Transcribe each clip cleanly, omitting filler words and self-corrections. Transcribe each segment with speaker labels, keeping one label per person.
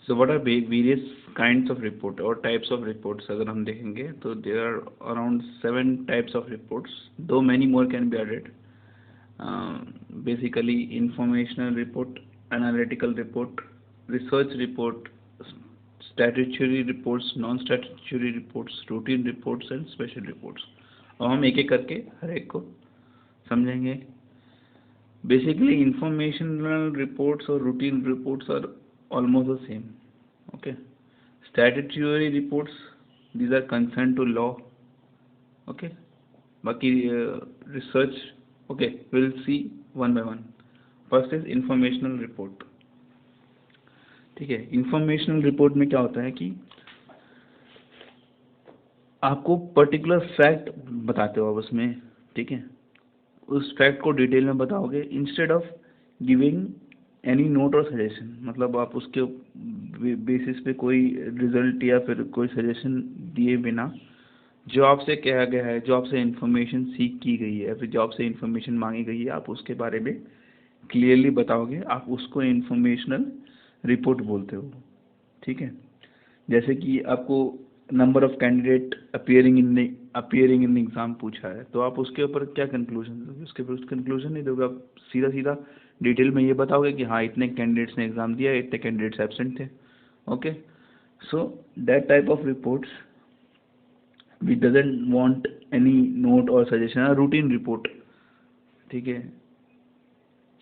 Speaker 1: So what are various kinds of report और types of reports अगर हम देखेंगे तो there are around 7 types of reports, though many more can be added. Basically informational report, analytical report, research report, statutory reports, non-statutory reports, routine reports and special reports. अब हम एक एक करके हर एक को समझेंगे. Basically informational reports or routine reports are almost the same. Okay. Statutory reports, these are concerned to law. Okay. बाकी research, okay, we'll see one by one. First is informational report. ठीक है, इंफॉर्मेशनल रिपोर्ट में क्या होता है कि आपको particular fact बताते हो आप उसमें. ठीक है, उस फैक्ट को डिटेल में बताओगे instead of giving any note or suggestion. मतलब आप उसके बेसिस पे कोई रिजल्ट या फिर कोई सजेशन दिए बिना जो आपसे कहा गया है, जो आपसे इंफॉर्मेशन सीख की गई है, फिर जो आपसे इंफॉर्मेशन मांगी गई है, आप उसके बारे में क्लियरली बताओगे. आप उसको इंफॉर्मेशनल रिपोर्ट बोलते हो. ठीक है, जैसे कि आपको number of candidate appearing in exam पूछा है, तो आप उसके ऊपर क्या कंक्लूजन दोगे? उसके ऊपर कंक्लूजन नहीं दोगे, आप सीधा सीधा डिटेल में ये बताओगे कि हाँ इतने कैंडिडेट्स ने एग्जाम दिया, इतने कैंडिडेट्स एब्सेंट थे. Okay, so that type of reports we doesn't want any note or suggestion. Routine report. ठीक है,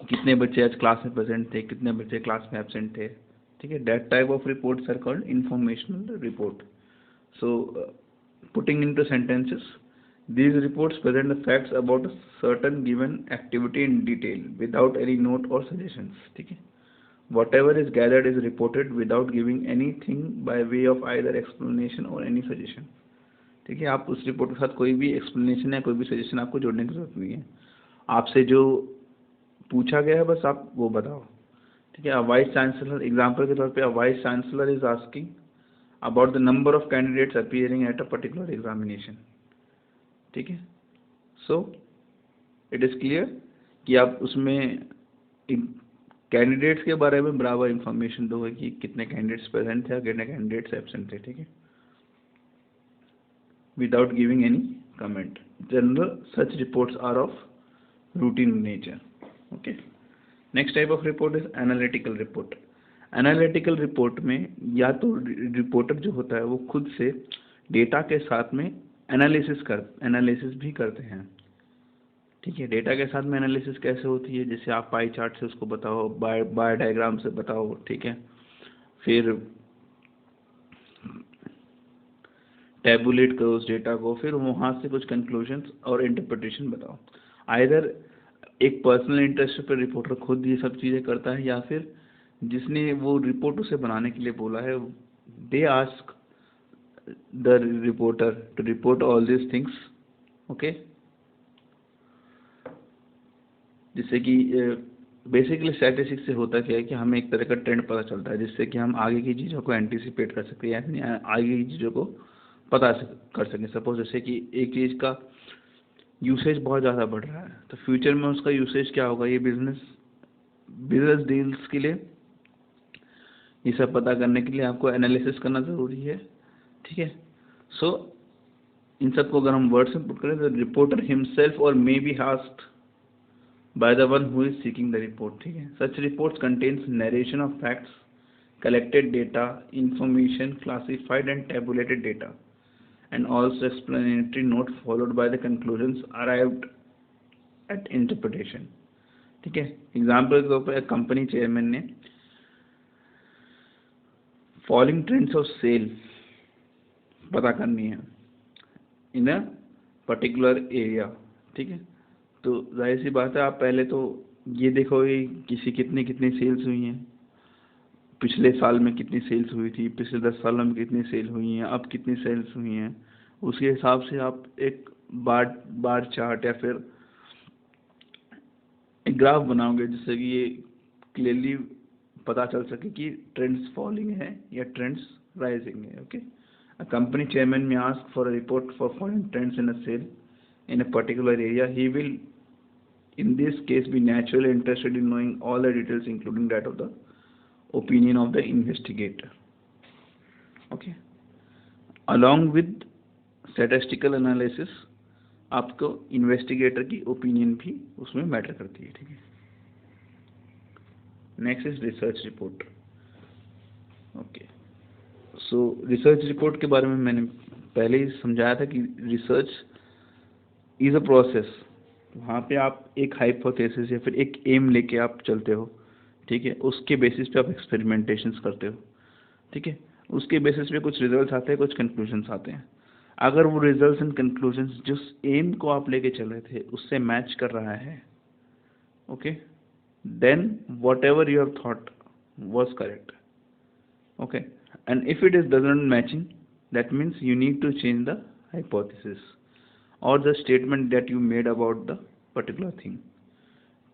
Speaker 1: कितने बच्चे आज क्लास में प्रेजेंट थे, कितने बच्चे क्लास में एब्सेंट थे. ठीक है, that type of reports are called informational report. So putting into sentences, these reports present the facts about a certain given activity in detail without any note or suggestions. ठीक है, whatever is gathered is reported without giving anything by way of either explanation or any suggestion. ठीक है, आप उस report के साथ कोई भी एक्सप्लेनेशन या कोई भी सजेशन आपको जोड़ने की जरूरत नहीं है. आपसे जो पूछा गया है बस आप वो बताओ. ठीक है, वाइस चांसलर, एग्जाम्पल के तौर पे vice chancellor is asking about the number of candidates appearing at a particular examination. ठीक है, सो इट इज़ क्लियर कि आप उसमें कैंडिडेट्स के बारे में बराबर इंफॉर्मेशन दोगे कि कितने कैंडिडेट्स प्रेजेंट थे और कितने कैंडिडेट्स एब्सेंट थे. ठीक है, without giving any comment. General such reports are of routine nature. Okay, next type of report is analytical report. Analytical report में या तो रिपोर्टर जो होता है वो खुद से डेटा के साथ में एनालिसिस भी करते हैं. ठीक है, डेटा के साथ में एनालिसिस कैसे होती है? जैसे आप पाई चार्ट से उसको बताओ, बार डायग्राम से बताओ. ठीक है, फिर टैबुलेट करो उस डेटा को, फिर वहाँ से कुछ कंक्लूजन्स और इंटरप्रिटेशन बताओ. आइदर एक पर्सनल इंटरेस्ट पर रिपोर्टर खुद ये सब चीज़ें करता है, या फिर जिसने वो रिपोर्ट उसे बनाने के लिए बोला है, they ask the reporter to report all this things. Okay, जिससे कि बेसिकली स्टैटिस्टिक्स से होता क्या है कि हमें एक तरह का ट्रेंड पता चलता है, जिससे कि हम आगे की चीज़ों को एंटिसिपेट कर सकते हैं, यानी आगे की चीज़ों को पता कर सकें. सपोज जैसे कि एक चीज़ का यूसेज बहुत ज़्यादा बढ़ रहा है, तो फ्यूचर में उसका यूसेज क्या होगा, ये बिजनेस डील्स के लिए ये सब पता करने के लिए आपको एनालिसिस करना ज़रूरी है. ठीक है, सो इन सब को अगर हम वर्ड्स में पुट करें तो रिपोर्टर हिमसेल्फ और may be asked by the one who is seeking the report. ठीक है, such reports contains narration of facts, collected data, information, classified and tabulated data, and also explanatory note followed by the conclusions arrived at interpretation. ठीक है, example के तौर पर company chairman ने following trends of cell पता करनी है इन a particular area. ठीक है, तो जाहिर सी बात है आप पहले तो ये देखोगे किसी कितनी सेल्स हुई हैं, पिछले साल में कितनी सेल्स हुई थी, पिछले 10 सालों में कितनी सेल हुई हैं, अब कितनी सेल्स हुई हैं. उसके हिसाब से आप एक बार चार्ट या फिर एक ग्राफ बनाओगे जिससे कि ये क्लियरली पता चल सके कि ट्रेंड्स फॉलिंग है या ट्रेंड्स राइजिंग है. Okay, a company chairman may ask for a report for following trends in a sale in a particular area. He will in this case be naturally interested in knowing all the details including that of the opinion of the investigator. Okay, along with statistical analysis आपको investigator की opinion भी उसमें matter करती है। ठीक है, next is research report. Okay, so research report के बारे में मैंने पहले ही समझाया था कि रिसर्च इज अ प्रोसेस। वहाँ पे आप एक हाइपोथेसिस या फिर एक एम लेके आप चलते हो। ठीक है, उसके बेसिस पे आप एक्सपेरिमेंटेशंस करते हो। ठीक है, उसके बेसिस पे कुछ रिजल्ट्स आते हैं, कुछ कंक्लूजन्स आते हैं। अगर वो रिजल्ट्स एंड कंक्लूजन्स जिस एम को आप लेके चल रहे थे उससे मैच कर रहा है, okay, then whatever you have thought was correct. Okay, and if it is doesn't matching, that means you need to change the hypothesis or the statement that you made about the particular thing.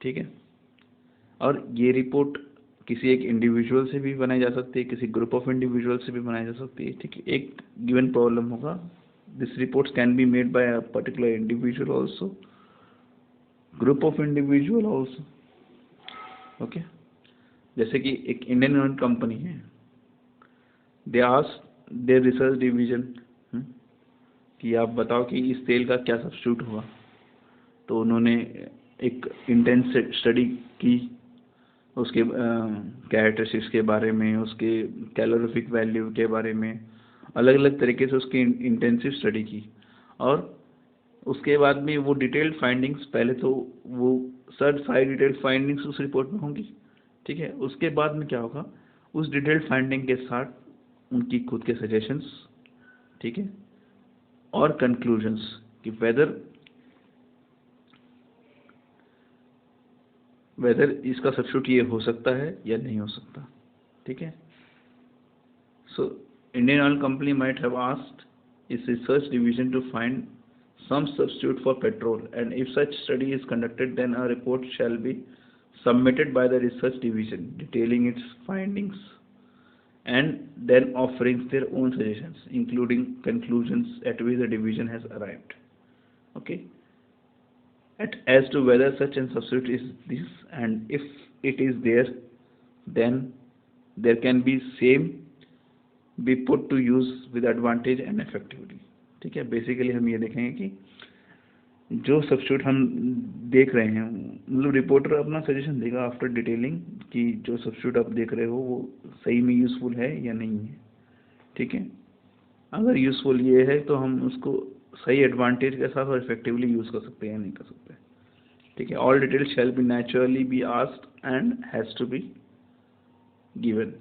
Speaker 1: ठीक है, और ये report किसी एक individual से भी बनाई जा सकती है, किसी ग्रुप ऑफ इंडिविजुअल से भी बनाई जा सकती है। ठीक है, एक गिवन प्रॉब्लम होगा, this reports can be made by a particular individual also, group of individual also. Okay, जैसे कि एक इंडियन ओन्ड कंपनी है, they ask their research division कि आप बताओ कि इस तेल का क्या सब्स्टिट्यूट हुआ। तो उन्होंने एक इंटेंस स्टडी की उसके कैरेक्टरिस्टिक्स के बारे में, उसके कैलोरीफिक वैल्यू के बारे में, अलग अलग तरीके से उसकी इंटेंसिव स्टडी की। और उसके बाद में वो डिटेल्ड फाइंडिंग्स, पहले तो वो सर्टिफाइड डिटेल्ड फाइंडिंग्स उस रिपोर्ट में होंगी। ठीक है, उसके बाद में क्या होगा, उस डिटेल्ड फाइंडिंग के साथ उनकी खुद के सजेशंस, ठीक है, और कंक्लूजन्स कि वेदर इसका सब्स्टिट्यूट ये हो सकता है या नहीं हो सकता। ठीक है, so Indian oil company might have asked its research division to find some substitute for petrol, and if such study is conducted, then a report shall be submitted by the research division detailing its findings and then offering their own suggestions, including conclusions at which the division has arrived. Okay, as to whether such a substitute is this, and if it is there, then there can be same be put to use with advantage and effectively. ठीक है, basically हम ये देखेंगे कि जो substitute हम देख रहे हैं, मतलब रिपोर्टर अपना सजेशन देगा आफ्टर डिटेलिंग कि जो सब्स्टिट्यूट आप देख रहे हो वो सही में यूज़फुल है या नहीं है। ठीक है, अगर यूज़फुल ये है तो हम उसको सही एडवांटेज के साथ और इफेक्टिवली यूज़ कर सकते हैं या नहीं कर सकते। ठीक है, all details shall be naturally be asked and has to be given.